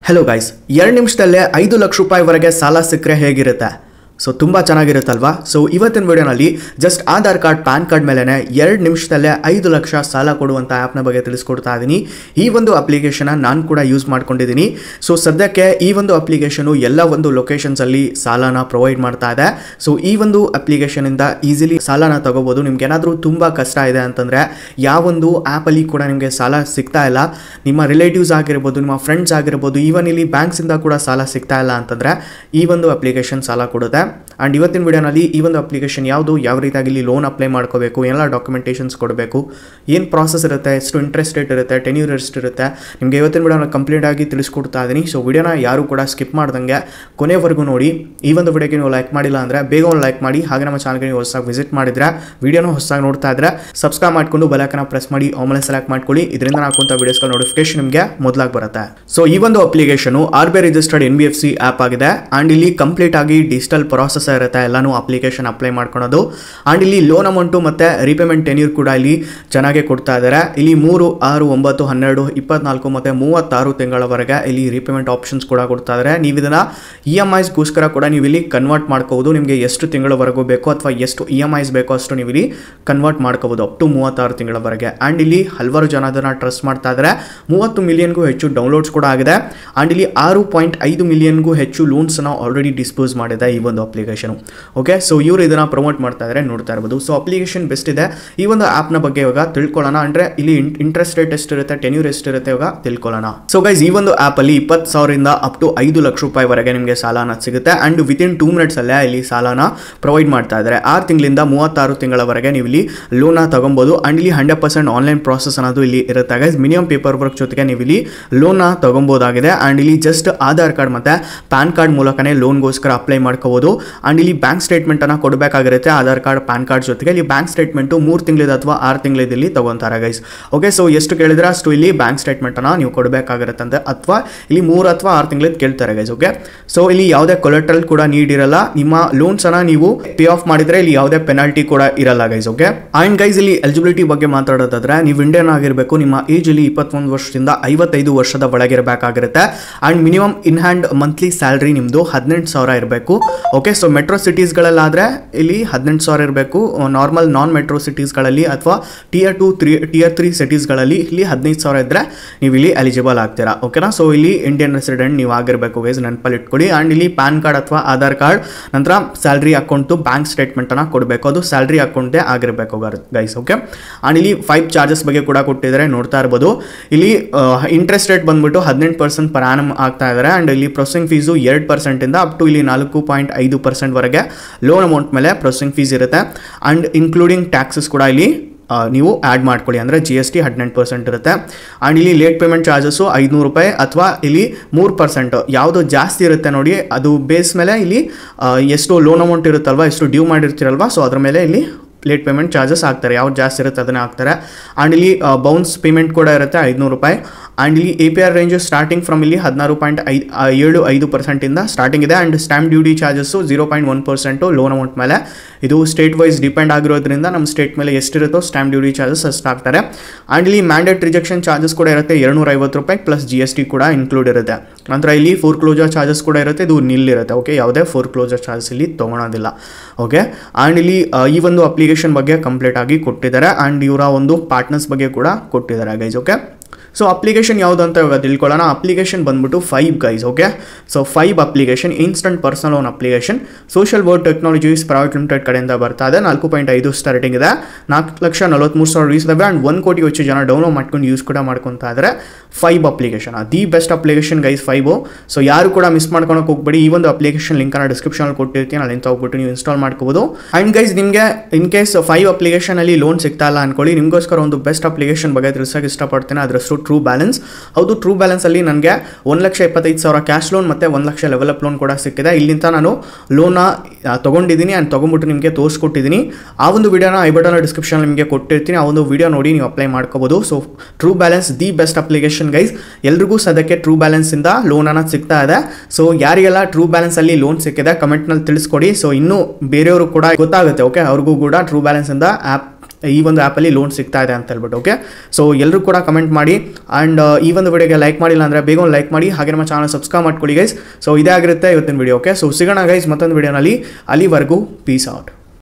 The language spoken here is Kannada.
ಹೆಲೋ ಗೈಸ್, 2 ನಿಮಿಷದಲ್ಲೇ 5 ಲಕ್ಷ ರೂಪಾಯಿವರೆಗೆ ಸಾಲ ಸಿಕ್ಕರೆ ಹೇಗಿರುತ್ತೆ? ಸೊ ತುಂಬ ಚೆನ್ನಾಗಿರುತ್ತಲ್ವಾ? ಸೊ ಇವತ್ತಿನ ವಿಡಿಯೋನಲ್ಲಿ just Aadhaar card PAN card ಮೇಲೇ 2 ನಿಮಿಷದಲ್ಲೇ 5 ಲಕ್ಷ ಸಾಲ ಕೊಡುವಂಥ ಆ್ಯಪ್ನ ಬಗ್ಗೆ ತಿಳಿಸ್ಕೊಡ್ತಾ ಇದ್ದೀನಿ. ಈ ಒಂದು ಅಪ್ಲಿಕೇಶನ್ನ ನಾನು ಕೂಡ ಯೂಸ್ ಮಾಡ್ಕೊಂಡಿದ್ದೀನಿ. ಸೊ ಸದ್ಯಕ್ಕೆ ಈ ಒಂದು ಅಪ್ಲಿಕೇಶನು ಎಲ್ಲ ಒಂದು ಲೊಕೇಶನ್ಸಲ್ಲಿ ಸಾಲನ ಪ್ರೊವೈಡ್ ಮಾಡ್ತಾ ಇದೆ. ಸೊ ಈ ಒಂದು ಅಪ್ಲಿಕೇಶನಿಂದ ಈಸಿಲಿ ಸಾಲನ ತಗೋಬೋದು. ನಿಮ್ಗೆ ಏನಾದರೂ ತುಂಬ ಕಷ್ಟ ಇದೆ ಅಂತಂದರೆ ಯಾವೊಂದು ಆ್ಯಪಲ್ಲಿ ಕೂಡ ನಿಮಗೆ ಸಾಲ ಸಿಗ್ತಾ ಇಲ್ಲ, ನಿಮ್ಮ ರಿಲೇಟಿವ್ಸ್ ಆಗಿರ್ಬೋದು, ನಿಮ್ಮ ಫ್ರೆಂಡ್ಸ್ ಆಗಿರ್ಬೋದು, ಈವನ್ ಇಲ್ಲಿ ಬ್ಯಾಂಕ್ಸಿಂದ ಕೂಡ ಸಾಲ ಸಿಗ್ತಾ ಇಲ್ಲ ಅಂತಂದರೆ ಈ ಒಂದು ಅಪ್ಲಿಕೇಶನ್ ಸಾಲ ಕೊಡುತ್ತೆ. ಆ್ಯಂಡ್ ಇವತ್ತಿನ ವಿಡಿಯೋನಲ್ಲಿ ಈ ಒಂದು ಅಪ್ಲಿಕೇಶನ್ ಯಾವುದು, ಯಾವ ರೀತಿಯಾಗಿ ಇಲ್ಲಿ ಲೋನ್ ಅಪ್ಲೈ ಮಾಡ್ಕೋಬೇಕು, ಎಲ್ಲ ಡಾಕ್ಯುಮೆಂಟೇಷನ್ಸ್ ಕೊಡಬೇಕು, ಏನು ಪ್ರಾಸೆಸ್ ಇರುತ್ತೆ, ಎಷ್ಟು ಇಂಟ್ರೆಸ್ಟ್ ರೇಟ್ ಇರುತ್ತೆ, ಟೆನ್ಯೂರ್ ಎಷ್ಟಿರುತ್ತೆ, ನಿಮಗೆ ಇವತ್ತಿನ ವಿಡಿಯೋನ ಕಂಪ್ಲೀಟ್ ಆಗಿ ತಿಳಿಸ್ಕೊಡ್ತಾ ಇದ್ದೀನಿ. ಸೊ ವಿಡಿಯೋನ ಯಾರು ಕೂಡ ಸ್ಕಿಪ್ ಮಾಡ್ದಂಗೆ ಕೊನೆವರೆಗೂ ನೋಡಿ. ಈ ಒಂದು ವಿಡಿಯೋಗೆ ನೀವು ಲೈಕ್ ಮಾಡಿಲ್ಲ ಅಂದರೆ ಬೇಗ ಒಂದು ಲೈಕ್ ಮಾಡಿ. ಹಾಗೆ ನಮ್ಮ ಚಾನಲ್ಗೆ ನೀವು ಹೊಸದಾಗಿ ವಿಸಿಟ್ ಮಾಡಿದ್ರೆ, ವಿಡಿಯೋನ ಹೊಸದಾಗಿ ನೋಡ್ತಾ ಇದ್ರೆ ಸಬ್ಸ್ಕ್ರೈಬ್ ಮಾಡಿಕೊಂಡು ಬೆಲ್ ಐಕಾನ್ ಪ್ರೆಸ್ ಮಾಡಿ ಆಮೇಲೆ ಸೆಲೆಕ್ಟ್ ಮಾಡ್ಕೊಳ್ಳಿ. ಇದರಿಂದ ಹಾಕುವಂಥ ವಿಡಿಯೋಸ್ಗಳ ನೋಟಿಫಿಕೇಶನ್ ನಿಮಗೆ ಮೊದಲಾಗಿ ಬರುತ್ತೆ. ಸೊ ಈ ಒಂದು application RBI registered NBFC app ಆಗಿದೆ. ಆ್ಯಂಡ್ ಇಲ್ಲಿ ಕಂಪ್ಲೀಟ್ ಆಗಿ ಡಿಜಿಟಲ್ ಪ್ರಾಸೆಸ್ ಇರುತ್ತೆ, ಎಲ್ಲನೂ ಅಪ್ಲಿಕೇಶನ್ ಅಪ್ಲೈ ಮಾಡ್ಕೊಳೋದು. ಆ್ಯಂಡ್ ಇಲ್ಲಿ ಲೋನ್ ಅಮೌಂಟು ಮತ್ತು ರೀಪೇಮೆಂಟ್ ಟೆನ್ಯೂರ್ ಕೂಡ ಇಲ್ಲಿ ಚೆನ್ನಾಗಿ ಕೊಡ್ತಾ ಇದ್ದಾರೆ. ಇಲ್ಲಿ 3, 6, 9, 12, 24 ಮತ್ತು 36 ತಿಂಗಳವರೆಗೆ ಇಲ್ಲಿ ರೀಪೇಮೆಂಟ್ ಆಪ್ಷನ್ಸ್ ಕೂಡ ಕೊಡ್ತಾ ಇದ್ದಾರೆ. ನೀವು ಇದನ್ನು EMIಸ್ಗೋಸ್ಕರ ಕೂಡ ನೀವು ಇಲ್ಲಿ ಕನ್ವರ್ಟ್ ಮಾಡ್ಕೋಬೋದು. ನಿಮಗೆ ಎಷ್ಟು ತಿಂಗಳವರೆಗೂ ಬೇಕೋ ಅಥವಾ ಎಷ್ಟು EMIs ಬೇಕೋ ಅಷ್ಟು ನೀವು ಇಲ್ಲಿ ಕನ್ವರ್ಟ್ ಮಾಡ್ಕೋಬೋದು, ಅಪ್ ಟು 36 ತಿಂಗಳವರೆಗೆ. ಆ್ಯಂಡ್ ಇಲ್ಲಿ ಹಲವಾರು ಜನ ಅದನ್ನು ಟ್ರಸ್ಟ್ ಮಾಡ್ತಾ ಇದ್ದಾರೆ. 30 ಮಿಲಿಯನ್ಗೂ ಹೆಚ್ಚು ಡೌನ್ಲೋಡ್ಸ್ ಕೂಡ ಆಗಿದೆ. ಆ್ಯಂಡ್ ಇಲ್ಲಿ 6.5 ಮಿಲಿಯನ್ಗೂ ಹೆಚ್ಚು ಲೋನ್ಸ್ನ ಆಲ್ರೆಡಿ ಡಿಸ್ಪೋಸ್ ಮಾಡಿದೆ ಈ ಒಂದು ಅಪ್ಲಿಕೇಶನ್. ಓಕೆ, ಸೊ ಇವರು ಇದನ್ನು ಪ್ರಮೋಟ್ ಮಾಡ್ತಾ ಇದ್ದಾರೆ, ನೋಡ್ತಾ ಇರ್ಬೋದು. ಸೊ ಅಪ್ಲಿಕೇಶನ್ ಬೆಸ್ಟ್ ಇದೆ. ಈ ಒಂದು ಆ್ಯಪ್ನ ಬಗ್ಗೆ ಇವಾಗ ತಿಳ್ಕೊಳ್ಳೋಣ. ಅಂದರೆ ಇಲ್ಲಿ ಇಂಟ್ರೆಸ್ಟ್ ರೇಟ್ ಎಷ್ಟಿರುತ್ತೆ, ಟೆನ್ಯೂರ್ ಎಷ್ಟಿರುತ್ತೆ ಇವಾಗ ತಿಳ್ಕೊಳ್ಳೋಣ. ಸೊ ಗೈಸ್, ಈ ಒಂದು ಆ್ಯಪಲ್ಲಿ 20,000ರಿಂದ ಅಪ್ ಟು 5 ಲಕ್ಷ ರೂಪಾಯಿವರೆಗೆ ನಿಮಗೆ ಸಾಲನ ಸಿಗುತ್ತೆ. ಆ್ಯಂಡ್ ವಿತಿನ್ 2 ಮಿನಿಟ್ಸಲ್ಲೇ ಇಲ್ಲಿ ಸಾಲನ ಪ್ರೊವೈಡ್ ಮಾಡ್ತಾ ಇದ್ದಾರೆ. 6 ತಿಂಗಳಿಂದ 36 ತಿಂಗಳವರೆಗೆ ನೀವು ಇಲ್ಲಿ ಲೋನ ತಗೊಬೋದು. ಆ್ಯಂಡ್ ಇಲ್ಲಿ 100% ಆನ್ಲೈನ್ ಪ್ರಾಸೆಸ್ ಅನ್ನೋದು ಇಲ್ಲಿ ಇರುತ್ತೆ ಗೈಸ್. ಮಿನಿಮಮ್ ಪೇಪರ್ ವರ್ಕ್ ಜೊತೆಗೆ ನೀವು ಇಲ್ಲಿ ಲೋನ ತಗೊಬೋದಾಗಿದೆ. ಆ್ಯಂಡ್ ಇಲ್ಲಿ ಜಸ್ಟ್ ಆಧಾರ್ ಕಾರ್ಡ್ ಮತ್ತು ಪ್ಯಾನ್ ಕಾರ್ಡ್ ಮೂಲಕನೇ ಲೋನ್ಗೋಸ್ಕರ ಅಪ್ಲೈ ಮಾಡ್ಕೋಬೋದು. ಆ್ಯಂಡ್ ಇಲ್ಲಿ ಬ್ಯಾಂಕ್ ಸ್ಟೇಟ್ಮೆಂಟನ್ನು ಕೊಡಬೇಕಾಗಿರುತ್ತೆ ಆಧಾರ್ ಕಾರ್ಡ್ ಪ್ಯಾನ್ ಕಾರ್ಡ್ ಜೊತೆಗೆ. ಇಲ್ಲಿ ಬ್ಯಾಂಕ್ ಸ್ಟೇಟ್ಮೆಂಟು 3 ತಿಂಗಳಿಂದ ಅಥವಾ 6 ತಿಂಗಳಿದಲ್ಲಿ ತಗೊತಾರೆ ಗೈಸ್. ಓಕೆ, ಸೊ ಎಷ್ಟು ಕೇಳಿದ್ರೆ ಅಷ್ಟು ಇಲ್ಲಿ ಬ್ಯಾಂಕ್ ಸ್ಟೇಟ್ಮೆಂಟನ್ನು ನೀವು ಕೊಡಬೇಕಾಗಿರುತ್ತೆ, ಅಥವಾ ಇಲ್ಲಿ 3 ಅಥವಾ 6 ತಿಂಗಳಿಂದ ಕೇಳ್ತಾರೆ ಗೈಸ್. ಓಕೆ, ಸೊ ಇಲ್ಲಿ ಯಾವುದೇ ಕೊಲೆಟ್ರಲ್ ಕೂಡ ನೀಡಿರಲ್ಲ. ನಿಮ್ಮ ಲೋನ್ಸನ್ನು ನೀವು ಪೇ ಆಫ್ ಮಾಡಿದರೆ ಇಲ್ಲಿ ಯಾವುದೇ ಪೆನಾಲ್ಟಿ ಕೂಡ ಇರಲ್ಲ ಗೈಸ್. ಓಕೆ, ಆ್ಯಂಡ್ ಗೈಸ್ ಇಲ್ಲಿ ಎಲಿಜಿಬಿಲಿಟಿ ಬಗ್ಗೆ ಮಾತಾಡೋದಾದ್ರೆ ನೀವು ಇಂಡಿಯನ್ ಆಗಿರಬೇಕು. ನಿಮ್ಮ ಏಜ್ ಇಲ್ಲಿ 21 ವರ್ಷದಿಂದ 55 ವರ್ಷದ ಒಳಗಿರಬೇಕಾಗಿರುತ್ತೆ. And minimum in hand monthly salary ನಿಮ್ಮದು 18,000 ಇರಬೇಕು. ಓಕೆ, ಸೊ ಮೆಟ್ರೋ ಸಿಟೀಸ್ಗಳಲ್ಲಾದರೆ ಇಲ್ಲಿ 18,000 ಇರಬೇಕು. ನಾರ್ಮಲ್ ನಾನ್ ಮೆಟ್ರೋ ಸಿಟೀಸ್ಗಳಲ್ಲಿ ಅಥವಾ Tier 2, Tier 3 ಸಿಟೀಸ್ಗಳಲ್ಲಿ ಇಲ್ಲಿ 15,000 ಇದ್ದರೆ ನೀವು ಇಲ್ಲಿ ಎಲಿಜಿಬಲ್ ಆಗ್ತೀರಾ. ಓಕೆನಾ? ಸೊ ಇಲ್ಲಿ ಇಂಡಿಯನ್ ರೆಸಿಡೆಂಟ್ ನೀವು ಆಗಿರಬೇಕು ಗೈಸ್, ನೆನಪಲ್ಲಿ ಇಟ್ಕೊಳ್ಳಿ. ಆ್ಯಂಡ್ ಇಲ್ಲಿ ಪ್ಯಾನ್ ಕಾರ್ಡ್ ಅಥವಾ ಆಧಾರ್ ಕಾರ್ಡ್, ನಂತರ ಸ್ಯಾಲ್ರಿ ಅಕೌಂಟು ಬ್ಯಾಂಕ್ ಸ್ಟೇಟ್ಮೆಂಟನ್ನು ಕೊಡಬೇಕು. ಅದು ಸ್ಯಾಲ್ರಿ ಅಕೌಂಟೇ ಆಗಿರಬೇಕು ಗೈಸ್. ಓಕೆ, ಆ್ಯಂಡ್ ಇಲ್ಲಿ 5 ಚಾರ್ಜಸ್ ಬಗ್ಗೆ ಕೂಡ ಕೊಟ್ಟಿದ್ದಾರೆ, ನೋಡ್ತಾ ಇರ್ಬೋದು. ಇಲ್ಲಿ ಇಂಟ್ರೆಸ್ಟ್ ರೇಟ್ ಬಂದ್ಬಿಟ್ಟು 18% ಪರ್ ಆ್ಯನಮ್ ಆಗ್ತಾ ಇದ್ದಾರೆ. ಆ್ಯಂಡ್ ಇಲ್ಲಿ ಪ್ರೊಸೆಸಿಂಗ್ ಫೀಸು 2% ಅಪ್ ಟು ಇಲ್ಲಿ 4.5% ವರೆಗೆ ಲೋನ್ ಅಮೌಂಟ್ ಮೇಲೆ ಪ್ರೊಸೆಸಿಂಗ್ ಫೀಸ್ ಇರುತ್ತೆ. ಆ್ಯಂಡ್ ಇನ್ಕ್ಲೂಡಿಂಗ್ ಟ್ಯಾಕ್ಸಸ್ ಕೂಡ ಇಲ್ಲಿ ನೀವು ಆ್ಯಡ್ ಮಾಡ್ಕೊಳ್ಳಿ, ಅಂದರೆ GST 18% ಇರುತ್ತೆ. ಆ್ಯಂಡ್ ಇಲ್ಲಿ ಲೇಟ್ ಪೇಮೆಂಟ್ ಚಾರ್ಜಸ್ಸು 500 ರೂಪಾಯಿ ಅಥವಾ ಇಲ್ಲಿ 3%, ಯಾವುದು ಜಾಸ್ತಿ ಇರುತ್ತೆ ನೋಡಿ ಅದು ಬೇಸ್ ಮೇಲೆ ಇಲ್ಲಿ ಎಷ್ಟು ಲೋನ್ ಅಮೌಂಟ್ ಇರುತ್ತಲ್ವ, ಎಷ್ಟು ಡ್ಯೂ ಮಾಡಿರ್ತೀರಲ್ವ, ಸೊ ಅದ್ರ ಮೇಲೆ ಇಲ್ಲಿ ಲೇಟ್ ಪೇಮೆಂಟ್ ಚಾರ್ಜಸ್ ಆಗ್ತಾರೆ. ಯಾವ್ದು ಜಾಸ್ತಿ ಇರುತ್ತೆ ಅದನ್ನೇ ಹಾಕ್ತಾರೆ. ಆ್ಯಂಡ್ ಇಲ್ಲಿ ಬೌನ್ಸ್ ಪೇಮೆಂಟ್ ಕೂಡ ಇರುತ್ತೆ 500 ರೂಪಾಯಿ. ಆ್ಯಂಡ್ ಇಲ್ಲಿ APR ರೇಂಜು ಸ್ಟಾರ್ಟಿಂಗ್ ಫ್ರಮ್ ಇಲ್ಲಿ 16.75% ಸ್ಟಾರ್ಟಿಂಗ್ ಇದೆ. And stamp duty charges 0.1% loan amount ಮೇಲೆ. ಇದು ಸ್ಟೇಟ್ ವೈಸ್ ಡಿಪೆಂಡ್ ಆಗಿರೋದ್ರಿಂದ ನಮ್ಮ ಸ್ಟೇಟ್ ಮೇಲೆ ಎಷ್ಟಿರುತ್ತೋ ಸ್ಟ್ಯಾಂಪ್ ಡ್ಯೂಟಿ ಚಾರ್ಜಸ್ ಅಷ್ಟು ಆಗ್ತಾರೆ. ಆ್ಯಂಡ್ ಇಲ್ಲಿ ಮ್ಯಾಂಡೇಟ್ ರಿಜೆಕ್ಷನ್ ಚಾರ್ಜಸ್ ಕೂಡ ಇರುತ್ತೆ 250 ರೂಪಾಯಿ ಪ್ಲಸ್ GST ಕೂಡ ಇನ್ಕ್ಲೂಡ್ ಇರುತ್ತೆ. ನಂತರ ಇಲ್ಲಿ ಫೋರ್ಕ್ಲೋಜರ್ ಚಾರ್ಜಸ್ ಕೂಡ ಇರುತ್ತೆ, ಇದು ನಿಲ್ ಇರುತ್ತೆ. ಓಕೆ, ಯಾವುದೇ ಫೋರ್ಕ್ಲೋಜರ್ ಚಾರ್ಜಸ್ ಇಲ್ಲಿ ತೊಗೊಳೋದಿಲ್ಲ. ಓಕೆ, ಆ್ಯಂಡ್ ಇಲ್ಲಿ ಈ ಒಂದು ಅಪ್ಲಿಕೇಶನ್ ಬಗ್ಗೆ ಕಂಪ್ಲೀಟ್ ಆಗಿ ಕೊಟ್ಟಿದ್ದಾರೆ. ಆ್ಯಂಡ್ ಇವರ ಒಂದು ಪಾರ್ಟ್ನರ್ಸ್ ಬಗ್ಗೆ ಕೂಡ ಕೊಟ್ಟಿದ್ದಾರೆ ಗೈಸ್. ಓಕೆ, ಸೊ ಅಪ್ಲಿಕೇಶನ್ ಯಾವುದು ಅಂತ ಇವಾಗ ತಿಳ್ಕೊಳ್ಳೋಣ. ಅಪ್ಲಿಕೇಶನ್ ಬಂದ್ಬಿಟ್ಟು 5 guys. Okay, so 5 application instant personal loan application social word technologies private limited ಕಡೆಯಿಂದ ಬರ್ತಾ ಇದೆ. 4.5 ಸ್ಟಾರ್ಟಿಂಗ್ ಇದೆ. 4,43,000 ಯೂಸ್ ಇದಾವೆ. ಆ್ಯಂಡ್ 1 ಕೋಟಿ ಹೆಚ್ಚು ಜನ ಡೌನ್ಲೋಡ್ ಮಾಡ್ಕೊಂಡು ಯೂಸ್ ಕೂಡ ಮಾಡ್ಕೊತಾ ಇದ್ದಾರೆ. 5 application the best application guys 5. So ಯಾರು ಕೂಡ ಮಿಸ್ ಮಾಡ್ಕೊಳಕ್ಕೆ ಹೋಗ್ಬೇಡಿ. ಈ ಒಂದು ಅಪ್ಲಿಕೇಶನ್ ಲಿಂಕನ್ನು ಡಿಸ್ಕ್ರಿಪ್ಷನಲ್ಲಿ ಕೊಟ್ಟಿರ್ತೀನಿ, ಅಲ್ಲಿಂದ ಹೋಗ್ಬಿಟ್ಟು ನೀವು ಇನ್ಸ್ಟಾಲ್ ಮಾಡ್ಕೋಬೋದು. ಆ್ಯಂಡ್ ಗೈಸ್ ನಿಮಗೆ ಇನ್ ಕೇಸ್ 5 ಅಪ್ಲಿಕೇಶನಲ್ಲಿ ಲೋನ್ ಸಿಗ್ತಾ ಇಲ್ಲ ಅನ್ಕೊಳ್ಳಿ, ನಿಮಗೋಸ್ಕರ ಒಂದು ಬೆಸ್ಟ್ ಅಪ್ಲಿಕೇಶನ್ ಬಗ್ಗೆ ತಿಳಿಸೋಕೆ ಇಷ್ಟಪಡ್ತೀನಿ. ಅದರಷ್ಟು ಟ್ರೂ ಬ್ಯಾಲೆನ್ಸ್. ಹೌದು, ಟ್ರೂ ಬ್ಯಾಲೆನ್ಸಲ್ಲಿ ನನಗೆ 1,25,000 ಕ್ಯಾಶ್ ಲೋನ್ ಮತ್ತು 1 ಲಕ್ಷ ಲೆವೆಲಪ್ ಲೋನ್ ಕೂಡ ಸಿಕ್ಕಿದೆ. ಇಲ್ಲಿಂದ ನಾನು ಲೋನ ತೊಗೊಂಡಿದ್ದೀನಿ ಆ್ಯಂಡ್ ತೊಗೊಂಡ್ಬಿಟ್ಟು ನಿಮಗೆ ತೋರಿಸ್ಕೊಟ್ಟಿದ್ದೀನಿ. ಆ ಒಂದು ವಿಡಿಯೋನ ಐ ಬಟನ್ ಡಿಸ್ಕ್ರಿಪ್ಷನ್ ನಿಮಗೆ ಕೊಟ್ಟಿರ್ತೀನಿ. ಆ ಒಂದು ವಿಡಿಯೋ ನೋಡಿ ನೀವು ಅಪ್ಲೈ ಮಾಡ್ಕೋಬೋದು. So true balance the best application guys. ಎಲ್ರಿಗೂ ಸದ್ಯಕ್ಕೆ ಟ್ರೂ ಬ್ಯಾಲೆನ್ಸಿಂದ ಲೋನ್ ಅನ್ನೋದು ಸಿಗ್ತಾ ಇದೆ. ಸೊ ಯಾರಿಗೆಲ್ಲ ಟ್ರೂ ಬ್ಯಾಲೆನ್ಸಲ್ಲಿ ಲೋನ್ ಸಿಕ್ಕಿದೆ ಕಮೆಂಟ್ನಲ್ಲಿ ತಿಳಿಸ್ಕೊಡಿ. ಸೊ ಇನ್ನೂ ಬೇರೆಯವರು ಕೂಡ ಗೊತ್ತಾಗುತ್ತೆ. ಓಕೆ, ಅವ್ರಿಗೂ ಕೂಡ ಟ್ರೂ ಬ್ಯಾಲೆನ್ಸಿಂದ ಆ್ಯಪ್ ಈ ಒಂದು ಆ್ಯಪಲ್ಲಿ ಲೋನ್ ಸಿಗ್ತಾ ಇದೆ ಅಂತ ಹೇಳ್ಬಿಟ್ಟು. ಓಕೆ, ಸೊ ಎಲ್ಲರೂ ಕೂಡ ಕಮೆಂಟ್ ಮಾಡಿ ಆ್ಯಂಡ್ ಈ ಒಂದು ವಿಡಿಯೋಗೆ ಲೈಕ್ ಮಾಡಿಲ್ಲ ಅಂದರೆ ಬೇಗ ಒಂದು ಲೈಕ್ ಮಾಡಿ, ಹಾಗೆ ನಮ್ಮ ಚಾನಲ್ ಸಬ್ಸ್ಕ್ರೈಬ್ ಮಾಡ್ಕೊಳ್ಳಿ ಗೈಸ್. ಸೊ ಇದೇ ಆಗಿರುತ್ತೆ ಇವತ್ತಿನ ವಿಡಿಯೋ. ಓಕೆ, ಸೊ ಸಿಗೋಣ ಗೈಸ್ ಮತ್ತೊಂದು ವಿಡಿಯೋನಲ್ಲಿ. ಅಲ್ಲಿವರೆಗೂ ಪೀಸ್ ಔಟ್.